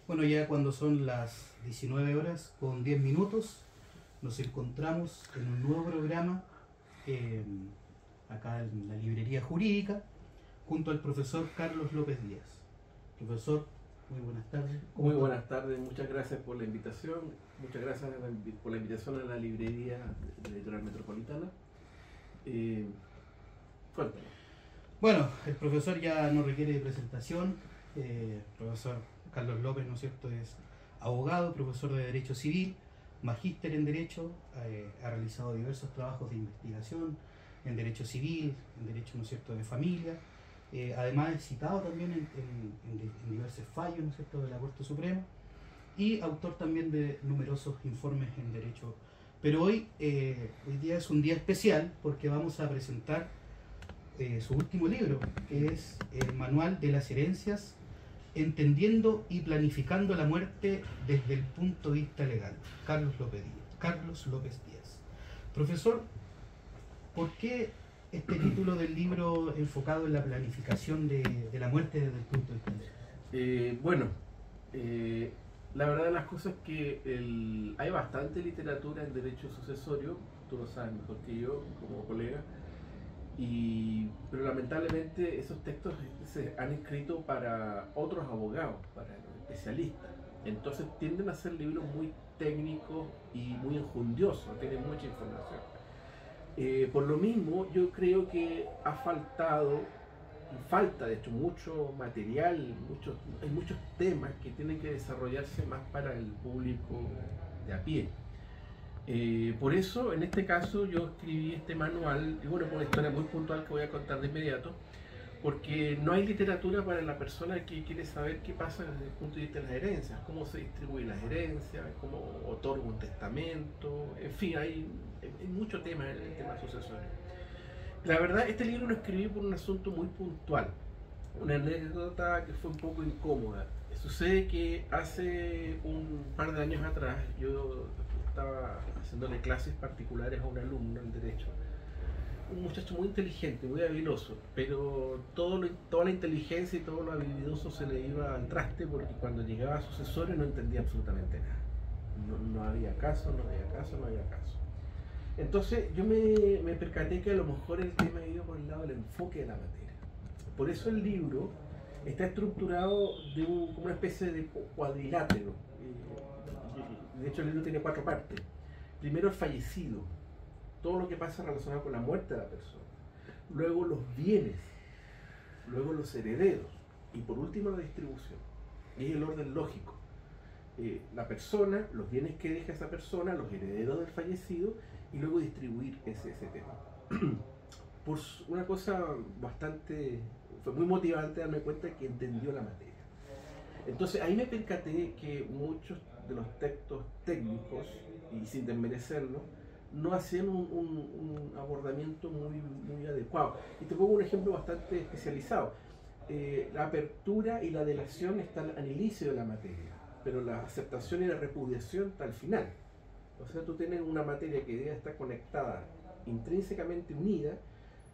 Bueno, ya cuando son las 19 horas con 10 minutos, nos encontramos en un nuevo programa eh, acá en la librería jurídica, junto al profesor Carlos López Díaz. Profesor, muy buenas tardes. ¿Cómo Muy está usted? buenas tardes, muchas gracias por la invitación, muchas gracias por la invitación a la librería de la Editorial Metropolitana. Eh, Cuéntame. Bueno, el profesor ya no requiere de presentación. Profesor Carlos López, ¿no es cierto?, es abogado, profesor de Derecho Civil, magíster en Derecho, ha realizado diversos trabajos de investigación en Derecho Civil, en Derecho, ¿no es cierto?, de Familia. Además es citado también en diversos fallos, ¿no es cierto?, de la Corte Suprema, y autor también de numerosos informes en Derecho. Pero hoy día es un día especial porque vamos a presentar su último libro, que es el Manual de las Herencias, entendiendo y planificando la muerte desde el punto de vista legal. Carlos López Díaz. Profesor, ¿por qué este título del libro enfocado en la planificación de la muerte desde el punto de vista legal? Bueno, la verdad de las cosas es que hay bastante literatura en derecho sucesorio, tú lo sabes mejor que yo como colega, pero lamentablemente esos textos se han escrito para otros abogados, para los especialistas. Entonces tienden a ser libros muy técnicos y muy enjundiosos, tienen mucha información. Por lo mismo, yo creo que ha faltado, y falta de hecho mucho material, hay muchos temas que tienen que desarrollarse más para el público de a pie. Por eso, en este caso, yo escribí este manual, y bueno, por una historia muy puntual que voy a contar de inmediato, porque no hay literatura para la persona que quiere saber qué pasa desde el punto de vista de las herencias, cómo se distribuyen las herencias, cómo otorga un testamento, en fin, hay mucho tema en el tema sucesorio. La verdad, este libro lo escribí por un asunto muy puntual, una anécdota que fue un poco incómoda. Sucede que hace un par de años atrás yo estaba haciéndole clases particulares a un alumno en Derecho, un muchacho muy inteligente, muy habiloso, pero toda la inteligencia y todo lo habilidoso se le iba al traste porque cuando llegaba a sucesorio no entendía absolutamente nada. No había caso, no había caso, no había caso. Entonces yo me percaté que a lo mejor el tema iba por el lado del enfoque de la materia. Por eso el libro está estructurado como una especie de cuadrilátero. De hecho el libro tiene 4 partes. Primero el fallecido, todo lo que pasa relacionado con la muerte de la persona. Luego los bienes, luego los herederos y por último la distribución. Y es el orden lógico. La persona, los bienes que deja esa persona, los herederos del fallecido y luego distribuir ese tema. Por una cosa bastante, fue muy motivante darme cuenta que entendió la materia. Entonces ahí me percaté que muchos de los textos técnicos, y sin desmerecerlo, no hacían un abordamiento muy adecuado. Y te pongo un ejemplo bastante especializado. La apertura y la delación están al inicio de la materia, pero la aceptación y la repudiación está al final. O sea, tú tienes una materia que debe estar conectada, intrínsecamente unida,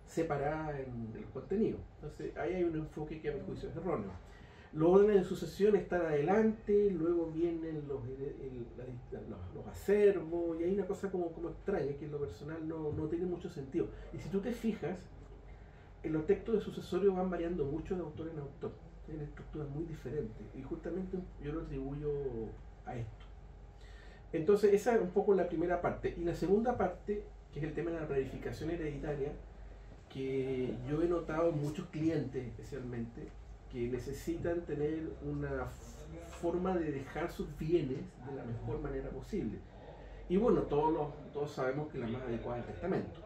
separada en el contenido. Entonces ahí hay un enfoque que a mi juicio es erróneo. Los órdenes de sucesión están adelante, luego vienen los acervos, y hay una cosa como extraña que en lo personal no tiene mucho sentido. Y si tú te fijas, en los textos de sucesorio van variando mucho de autor en autor, tienen estructuras muy diferentes, y justamente yo lo atribuyo a esto. Entonces esa es un poco la primera parte. Y la segunda parte, que es el tema de la planificación hereditaria, que yo he notado en muchos clientes especialmente, que necesitan tener una forma de dejar sus bienes de la mejor manera posible. Y bueno, todos sabemos que la más adecuada es el testamento.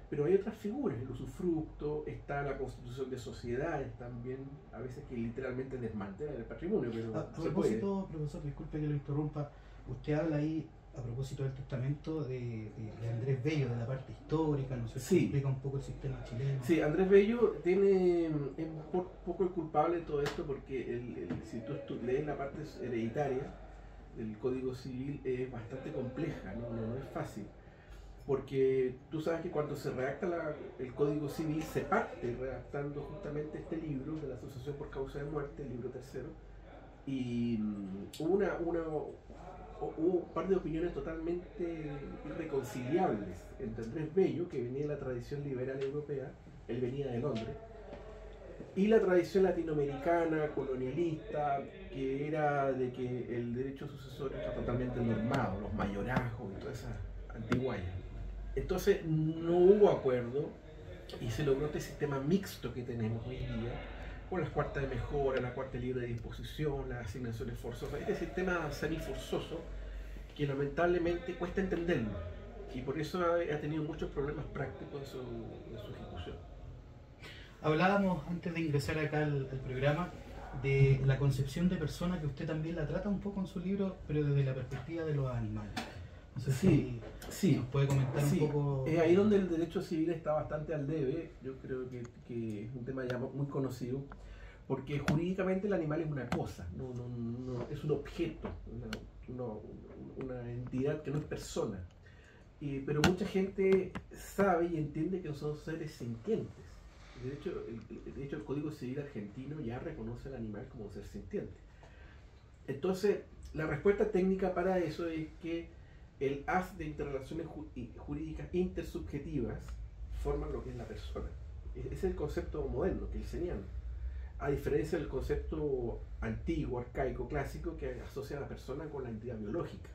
Pero hay otras figuras, el usufructo, está la constitución de sociedades también, a veces que literalmente desmantelan el patrimonio, pero A se puede. propósito, profesor, disculpe que lo interrumpa, usted habla ahí a propósito del testamento de Andrés Bello, de la parte histórica, ¿no sé si Sí, explica un poco el sistema chileno? sí, Andrés Bello es un poco el culpable de todo esto porque si tú lees la parte hereditaria del Código Civil es bastante compleja, no es fácil. Porque tú sabes que cuando se redacta el Código Civil se parte redactando justamente este libro de la sucesión por causa de muerte, el libro tercero, Y hubo un par de opiniones totalmente irreconciliables entre Andrés Bello, que venía de la tradición liberal europea, él venía de Londres, y la tradición latinoamericana, colonialista, que era de que el derecho sucesorio está totalmente normado, los mayorazgos y toda esa antiguaya. Entonces no hubo acuerdo y se logró este sistema mixto que tenemos hoy día, con las cuartas de mejora, la cuarta libre de disposición, las asignaciones forzosas, este sistema semiforzoso que lamentablemente cuesta entenderlo y por eso ha tenido muchos problemas prácticos en su ejecución. Hablábamos antes de ingresar acá al programa de la concepción de persona, que usted también la trata un poco en su libro, pero desde la perspectiva de los animales. No sé si nos puede comentar un poco. Es ahí donde el derecho civil está bastante al debe. Yo creo que es un tema ya muy conocido, porque jurídicamente el animal es una cosa, no es un objeto, una entidad que no es persona. Pero mucha gente sabe y entiende que son seres sintientes. De hecho, el Código Civil argentino ya reconoce al animal como un ser sintiente. Entonces, la respuesta técnica para eso es que el haz de interrelaciones jurídicas intersubjetivas forman lo que es la persona. Ese es el concepto moderno, que kelseniano, a diferencia del concepto antiguo, arcaico, clásico, que asocia a la persona con la entidad biológica.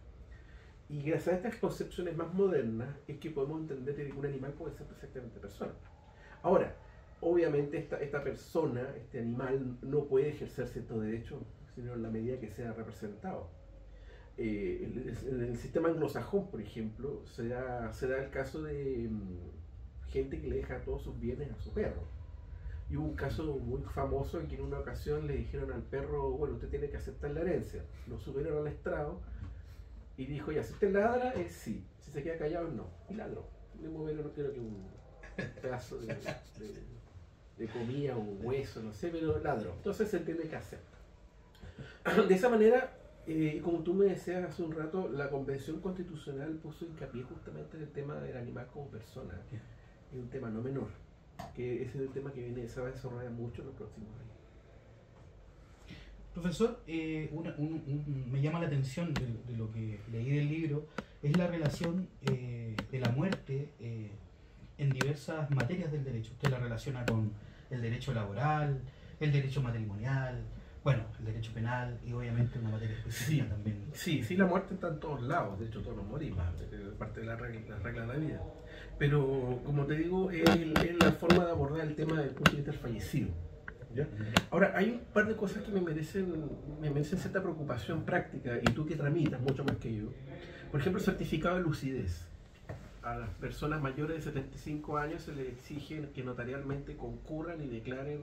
Y gracias a estas concepciones más modernas es que podemos entender que un animal puede ser perfectamente persona. Ahora, obviamente esta persona, este animal, no puede ejercer ciertos derechos, sino en la medida que sea representado. En el sistema anglosajón, por ejemplo, se da el caso de gente que le deja todos sus bienes a su perro. Y hubo un caso muy famoso en que en una ocasión le dijeron al perro, bueno, usted tiene que aceptar la herencia. Lo subieron al estrado y dijo, ¿y acepta el ladra? Sí. Si se queda callado, no. Y ladró. Le movieron, creo que un pedazo de comida, un hueso, no sé, pero ladró. Entonces se entiende que acepta. De esa manera, como tú me decías hace un rato, la Convención Constitucional puso hincapié justamente en el tema del animal como persona. Es un tema no menor, que ese es el tema que se va a desarrollar mucho en los próximos años. Profesor, me llama la atención de lo que leí del libro, es la relación de la muerte en diversas materias del derecho. Usted la relaciona con el derecho laboral, el derecho matrimonial, bueno, el derecho penal y obviamente una materia específica también. Sí, la muerte está en todos lados, de hecho todos nos morimos, es parte de la regla de la vida. Pero como te digo, es la forma de abordar el tema del punto de vista del fallecido. ¿Ya? Ahora, hay un par de cosas que me merecen cierta preocupación práctica, y tú que tramitas mucho más que yo. Por ejemplo, el certificado de lucidez. A las personas mayores de 75 años se les exige que notarialmente concurran y declaren,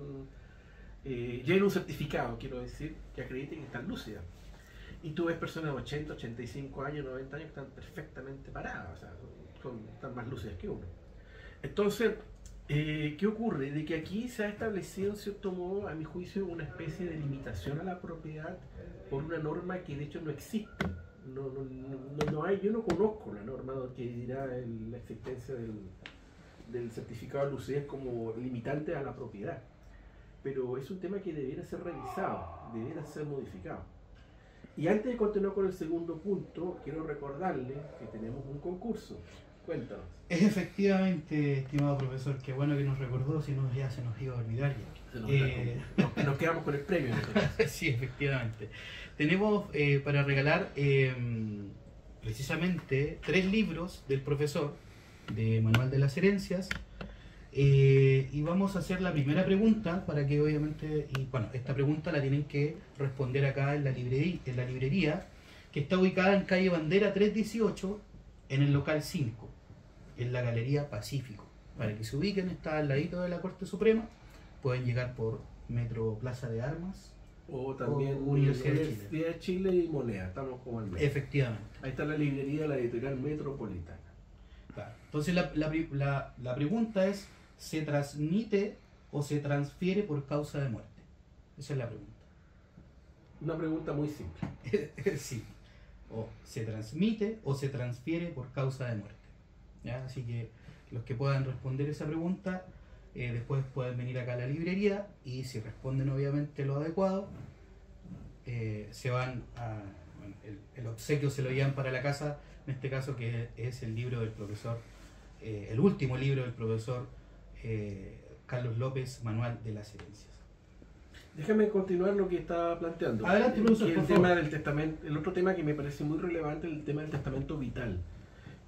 lleven un certificado, quiero decir, que acrediten que están lúcidas. Y tú ves personas de 80, 85 años, 90 años que están perfectamente paradas, o sea, están más lúcidas que uno. Entonces, ¿qué ocurre? De que aquí se ha establecido, en cierto modo, a mi juicio, una especie de limitación a la propiedad por una norma que de hecho no existe. No hay, yo no conozco la norma que dirá la existencia del certificado de lucidez como limitante a la propiedad. Pero es un tema que debiera ser revisado, debiera ser modificado. Y antes de continuar con el segundo punto, quiero recordarle que tenemos un concurso. Cuéntanos. Efectivamente, estimado profesor, qué bueno que nos recordó, si no ya se nos iba a olvidar ya. Nos quedamos con el premio. Sí, efectivamente. Tenemos para regalar precisamente 3 libros del profesor de Manual de las Herencias, y vamos a hacer la primera pregunta para que obviamente, y bueno, esta pregunta la tienen que responder acá en la librería que está ubicada en calle Bandera 318 en el local 5, en la Galería Pacífico. Para que se ubiquen, está al ladito de la Corte Suprema. Pueden llegar por Metro Plaza de Armas o también Universidad de Chile y Moneda, estamos como al medio. Efectivamente. Ahí está la librería de la editorial Metropolitana. Claro. Entonces la pregunta es, ¿se transmite o se transfiere por causa de muerte? Esa es la pregunta. Una pregunta muy simple. Sí. O se transmite o se transfiere por causa de muerte. ¿Ya? Así que los que puedan responder esa pregunta, después pueden venir acá a la librería, y si responden obviamente lo adecuado, se van a... Bueno, el obsequio se lo llevan para la casa, en este caso que es el libro del profesor, el último libro del profesor Carlos López, Manual de las Herencias. Déjame continuar lo que estaba planteando. Adelante, profesor, por el favor. tema del testamento, el otro tema que me parece muy relevante es el tema del testamento vital,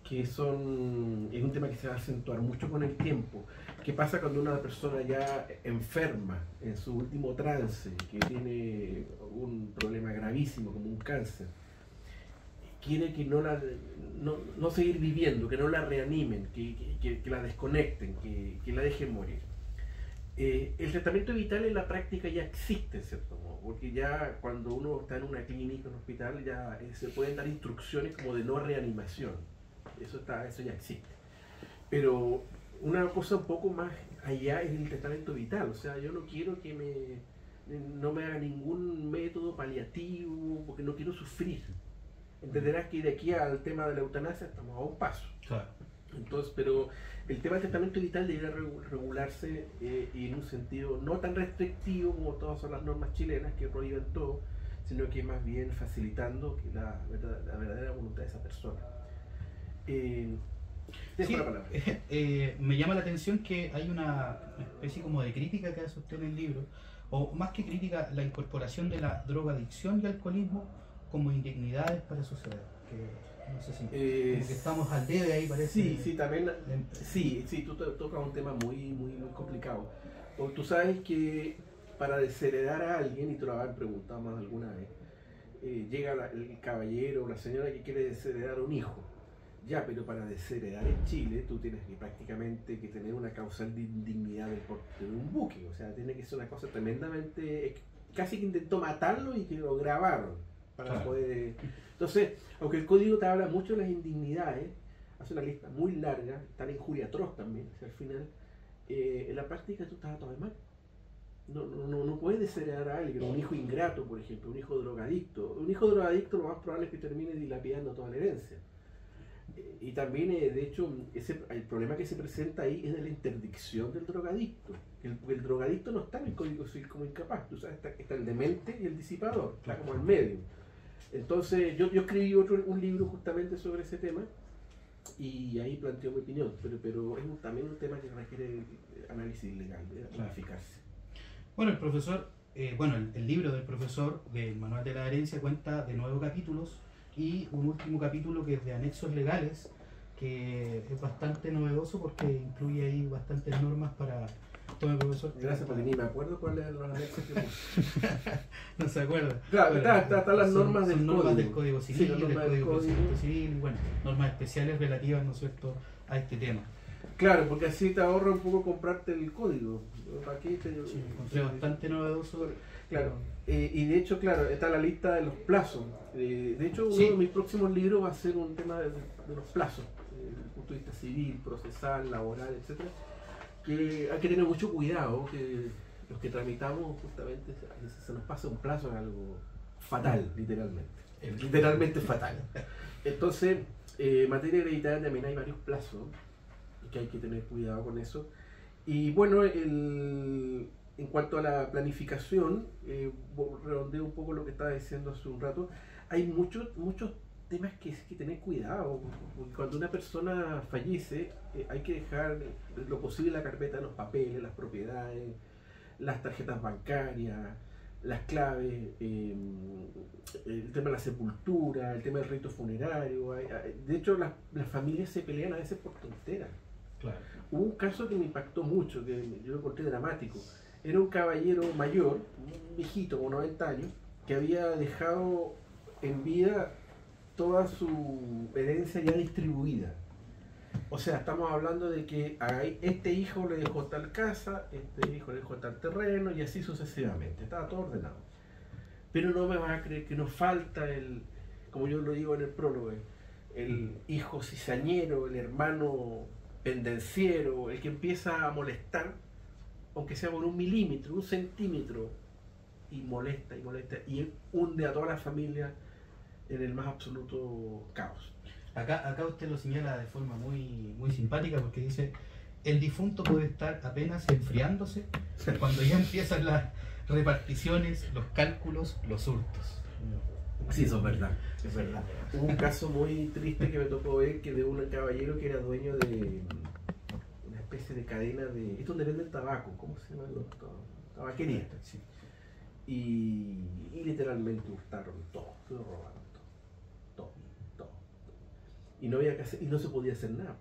que es un tema que se va a acentuar mucho con el tiempo. ¿Qué pasa cuando una persona ya enferma en su último trance, que tiene un problema gravísimo como un cáncer, quiere que no seguir viviendo, que no la reanimen, que la desconecten, que la dejen morir? El tratamiento vital en la práctica ya existe, en cierto modo, porque ya cuando uno está en una clínica, en un hospital, ya se pueden dar instrucciones como de no reanimación. Eso ya existe. Pero una cosa un poco más allá es el tratamiento vital. O sea, yo no quiero que no me haga ningún método paliativo, porque no quiero sufrir. Entenderás que de aquí al tema de la eutanasia estamos a un paso. Claro. Entonces, pero el tema del tratamiento vital debería regularse en un sentido no tan restrictivo como todas son las normas chilenas que prohíben todo, sino que más bien facilitando que la verdadera voluntad de esa persona. Sí, la palabra. Me llama la atención que hay una especie como de crítica que hace usted en el libro, o más que crítica, la incorporación de la drogadicción y alcoholismo como indignidades para suceder. Que no sé si como que estamos al debe ahí, parece. Sí, también. Sí, tú tocas un tema muy complicado. Porque tú sabes que para desheredar a alguien, y te lo habrán preguntado más alguna vez, llega el caballero o la señora que quiere desheredar a un hijo. Ya, pero para desheredar en Chile tú tienes que prácticamente que tener una causal de indignidad del porte de un buque. O sea, tiene que ser una cosa tremendamente... Casi que intentó matarlo y que lo grabaron para poder... Entonces, aunque el código te habla mucho de las indignidades, hace una lista muy larga, está la injuria atroz también, o sea, al final, en la práctica tú estás todo mal. No puedes desheredar a alguien, un hijo ingrato, por ejemplo, un hijo drogadicto. Un hijo drogadicto lo más probable es que termine dilapidando toda la herencia. Y también, de hecho, el problema que se presenta ahí es de la interdicción del drogadicto. El drogadicto no está en el Código Civil como incapaz, tú sabes, está el demente y el disipador, está como al medio. Entonces, yo escribí un libro justamente sobre ese tema y ahí planteo mi opinión, pero es también un tema que requiere análisis legal, de planificarse. Bueno, el profesor, el libro del profesor del Manual de la Herencia cuenta de 9 capítulos y un último capítulo que es de anexos legales, que es bastante novedoso porque incluye ahí bastantes normas para... Toma, profesor. Gracias, porque ni me acuerdo cuáles eran los anexos que puse. No se acuerda. Claro, están las normas del código. Normas del Código Civil, sí, del Código Civil, y bueno, normas especiales relativas, ¿no es cierto?, a este tema. Claro, porque así te ahorra un poco comprarte el código. Aquí encontré bastante novedoso. Claro, y de hecho, claro, está la lista de los plazos. De hecho, uno de mis próximos libros va a ser un tema de los plazos, desde el punto de vista civil, procesal, laboral, etcétera. Que hay que tener mucho cuidado, que los que tramitamos justamente se nos pasa un plazo en algo fatal, literalmente fatal. Entonces, en materia hereditaria también hay varios plazos que hay que tener cuidado con eso. Y bueno, en cuanto a la planificación, redondeo un poco lo que estaba diciendo hace un rato, hay muchos temas que hay que tener cuidado, porque cuando una persona fallece hay que dejar lo posible la carpeta de los papeles, las propiedades, las tarjetas bancarias, las claves, el tema de la sepultura, el tema del rito funerario. De hecho, las familias se pelean a veces por tonteras. Claro. Hubo un caso que me impactó mucho, que yo lo encontré dramático. Era un caballero mayor, un viejito, como 90 años, que había dejado en vida toda su herencia ya distribuida. O sea, estamos hablando de que a este hijo le dejó tal casa, este hijo le dejó tal terreno y así sucesivamente. Estaba todo ordenado. Pero no me van a creer que nos falta como yo lo digo en el prólogo, el hijo cizañero, el hermano pendenciero, el que empieza a molestar, aunque sea por 1 milímetro, 1 centímetro, y molesta, y hunde a toda la familia en el más absoluto caos. Acá usted lo señala de forma muy simpática porque dice, el difunto puede estar apenas enfriándose cuando ya empiezan reparticiones, los cálculos, los hurtos. Sí, eso es verdad, es verdad. Hubo un caso muy triste que me tocó ver, que de un caballero que era dueño de una especie de cadena de... Esto donde venden tabaco, ¿cómo se llama? Tabaquería. Sí. Y literalmente hurtaron todo, lo robaron todo. Y no había que hacer, y no se podía hacer nada.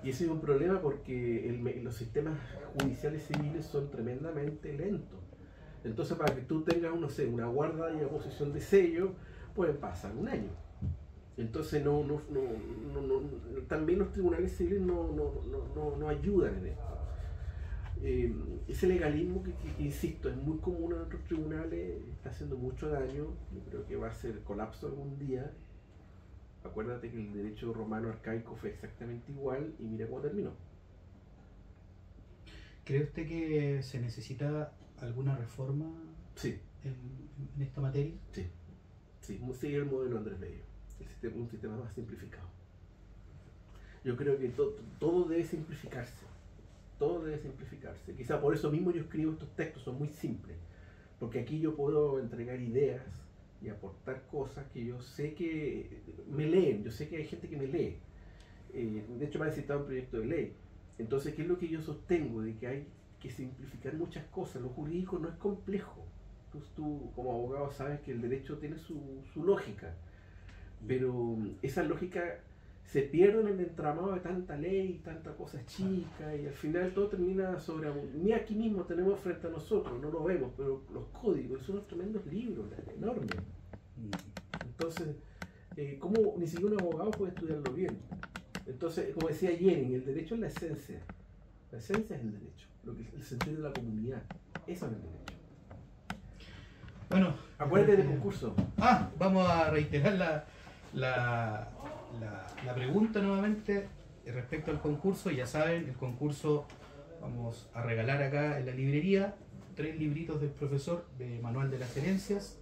Y ese es un problema porque los sistemas judiciales civiles son tremendamente lentos. Entonces, para que tú tengas, no sé, una guarda y oposición de sello, pueden pasar un año. Entonces, también los tribunales civiles no ayudan en esto. Ese legalismo que, insisto, es muy común en otros tribunales, está haciendo mucho daño. Yo creo que va a ser colapso algún día. Acuérdate que el derecho romano arcaico fue exactamente igual y mira cómo terminó. ¿Cree usted que se necesita alguna reforma Sí. en esta materia? Sí, sigue el modelo Andrés Bello, un sistema más simplificado. Yo creo que todo debe simplificarse, Quizá por eso mismo yo escribo estos textos, son muy simples, porque aquí yo puedo entregar ideas y aportar cosas que yo sé que me leen, yo sé que hay gente que me lee. De hecho me han citado un proyecto de ley. Entonces, ¿qué es lo que yo sostengo? De que hay que simplificar muchas cosas. Lo jurídico no es complejo. Tú como abogado sabes que el derecho tiene su lógica, pero esa lógica se pierde en el entramado de tanta ley, tanta cosa chica, y al final todo termina sobre... Ni aquí mismo tenemos frente a nosotros, no lo vemos, pero los códigos son unos tremendos libros, enormes. Entonces, ¿cómo ni siquiera un abogado puede estudiarlo bien? Entonces, como decía Jennings, el derecho es la esencia. La esencia es el derecho, el sentido de la comunidad. Eso es el derecho. Bueno, acuérdate del concurso. Vamos a reiterar la pregunta nuevamente respecto al concurso. Ya saben, el concurso vamos a regalar acá en la librería 3 libritos del profesor de Manual de las Herencias.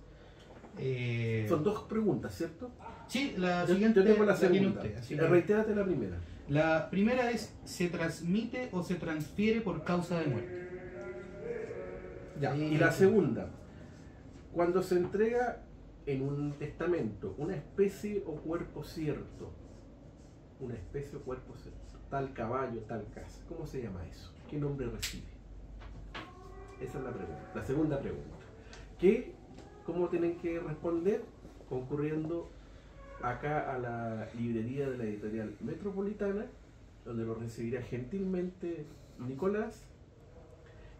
Son 2 preguntas, ¿cierto? Sí, la siguiente yo tengo la tiene segunda. usted, así Reitérate la primera. La primera es: ¿se transmite o se transfiere por causa de muerte? Ya. Y la segunda: cuando se entrega en un testamento una especie o cuerpo cierto, tal caballo, tal casa, ¿cómo se llama eso? ¿Qué nombre recibe? Esa es la pregunta. La segunda pregunta: ¿cómo tienen que responder? Concurriendo acá a la librería de la editorial Metropolitana, donde lo recibirá gentilmente Nicolás.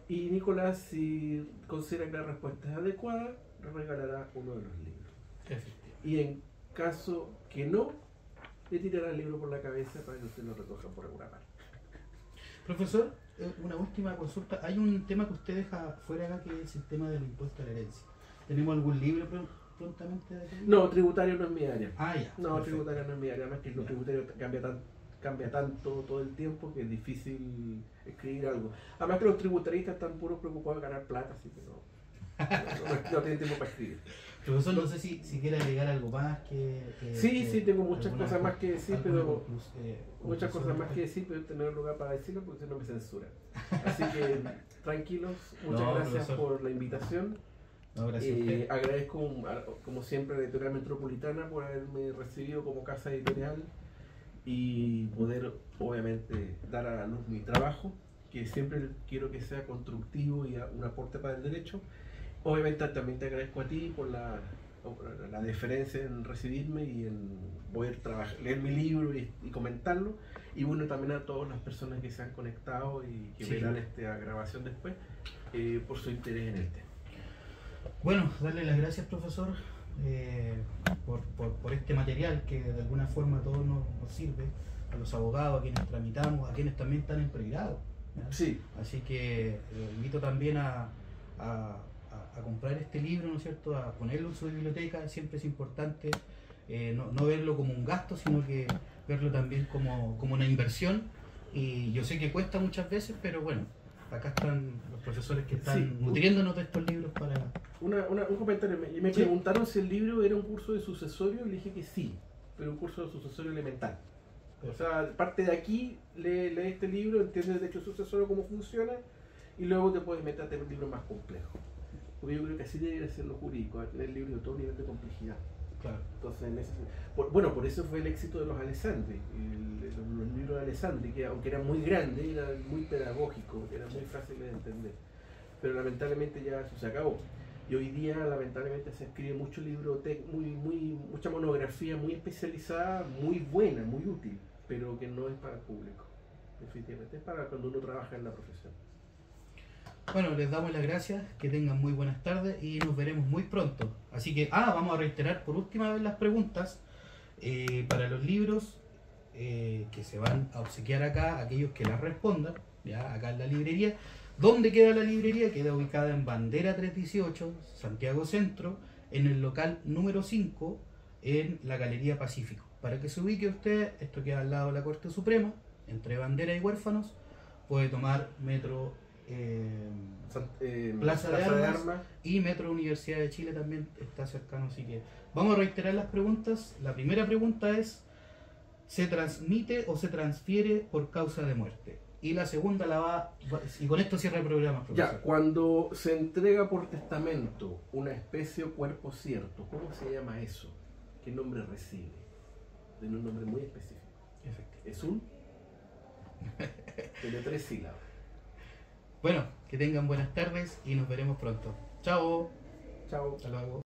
Y Nicolás, si considera que la respuesta es adecuada, le regalará uno de los libros. Y en caso que no, le tirará el libro por la cabeza para que usted lo recoja por alguna parte. Profesor, una última consulta. Hay un tema que usted deja fuera acá, que es el tema del impuesto a la herencia. ¿Tenemos algún libro prontamente de aquí? No, tributario no es mi área. Ya. No, Perfecto. Tributario no es mi área. Además que lo tributario cambia tanto todo el tiempo que es difícil escribir algo. Además que los tributaristas están puros preocupados de ganar plata, así que no tienen tiempo para escribir. Profesor, no sé si quiere agregar algo más Sí, tengo muchas cosas más que decir, pero muchas cosas más que que decir, pero tener lugar para decirlo porque si no me censuran. Así que tranquilos, muchas gracias profesor, por la invitación. No, gracias a usted. Agradezco como siempre a la Editorial Metropolitana por haberme recibido como casa editorial y poder obviamente dar a la luz mi trabajo, que siempre quiero que sea constructivo y un aporte para el derecho. Obviamente también te agradezco a ti por la deferencia en recibirme y en poder leer mi libro y comentarlo. Y bueno, también a todas las personas que se han conectado y que verán esta grabación después, por su interés en el tema. Bueno, darle las gracias, profesor, por este material que de alguna forma a todos nos sirve, a los abogados, a quienes tramitamos, a quienes también están en pregrado. Sí. Así que invito también a comprar este libro, ¿no es cierto?, a ponerlo en su biblioteca. Siempre es importante no verlo como un gasto, sino que verlo también como una inversión. Y yo sé que cuesta muchas veces, pero bueno, acá están los profesores que están nutriéndonos de estos libros para... Un comentario. Me preguntaron si el libro era un curso de sucesorio y le dije que sí, pero un curso de sucesorio elemental. O sea, parte de aquí, lee este libro, entiende el derecho sucesorio, cómo funciona, y luego te puedes meter a tener un libro más complejo. Porque yo creo que así debería ser lo jurídico, tener libros de todo nivel de complejidad. Claro. Entonces, por eso fue el éxito de los Alessandri. Los libros de Alessandri, que aunque eran muy grandes, eran muy pedagógicos, eran muy fáciles de entender. Pero lamentablemente ya eso se acabó. Y hoy día, lamentablemente, se escribe mucho libro, mucha monografía muy especializada, muy buena, muy útil, pero que no es para el público. Definitivamente es para cuando uno trabaja en la profesión. Bueno, les damos las gracias, que tengan muy buenas tardes y nos veremos muy pronto. Así que, vamos a reiterar por última vez las preguntas para los libros que se van a obsequiar acá, aquellos que las respondan, ya acá en la librería. ¿Dónde queda la librería? Queda ubicada en Bandera 318, Santiago Centro, en el local número 5, en la Galería Pacífico. Para que se ubique usted, esto queda al lado de la Corte Suprema, entre Bandera y Huérfanos, puede tomar metro Plaza de Armas y Metro Universidad de Chile también está cercano, así que vamos a reiterar las preguntas. La primera pregunta es: ¿se transmite o se transfiere por causa de muerte? Y la segunda y con esto cierra el programa, profesor. Ya, cuando se entrega por testamento una especie o cuerpo cierto, ¿cómo se llama eso? ¿Qué nombre recibe? Tiene un nombre muy específico. Es tiene 3 sílabas. Bueno, que tengan buenas tardes y nos veremos pronto. Chao. Chao. Hasta luego.